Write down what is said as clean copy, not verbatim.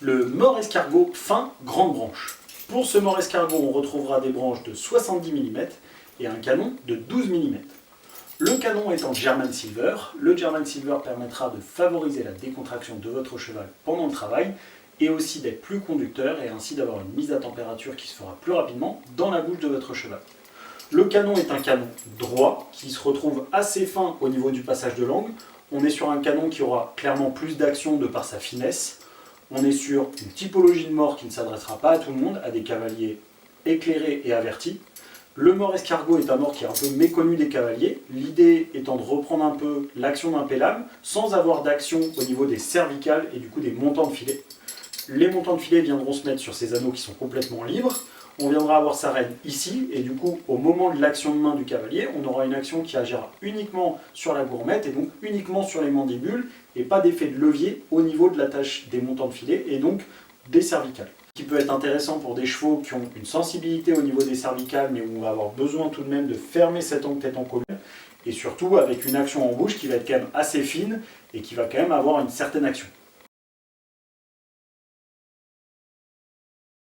Le mors escargot fin grande branche. Pour ce mors escargot, on retrouvera des branches de 70 mm et un canon de 12 mm. Le canon est en German Silver. Le German Silver permettra de favoriser la décontraction de votre cheval pendant le travail et aussi d'être plus conducteur et ainsi d'avoir une mise à température qui se fera plus rapidement dans la bouche de votre cheval. Le canon est un canon droit qui se retrouve assez fin au niveau du passage de langue. On est sur un canon qui aura clairement plus d'action de par sa finesse. On est sur une typologie de mors qui ne s'adressera pas à tout le monde, à des cavaliers éclairés et avertis. Le mors escargot est un mors qui est un peu méconnu des cavaliers, l'idée étant de reprendre un peu l'action d'un pélame sans avoir d'action au niveau des cervicales et du coup des montants de filet. Les montants de filet viendront se mettre sur ces anneaux qui sont complètement libres. On viendra avoir sa reine ici et du coup au moment de l'action de main du cavalier, on aura une action qui agira uniquement sur la gourmette et donc uniquement sur les mandibules et pas d'effet de levier au niveau de l'attache des montants de filet et donc des cervicales. Ce qui peut être intéressant pour des chevaux qui ont une sensibilité au niveau des cervicales mais où on va avoir besoin tout de même de fermer cet angle tête en colonne et surtout avec une action en bouche qui va être quand même assez fine et qui va quand même avoir une certaine action.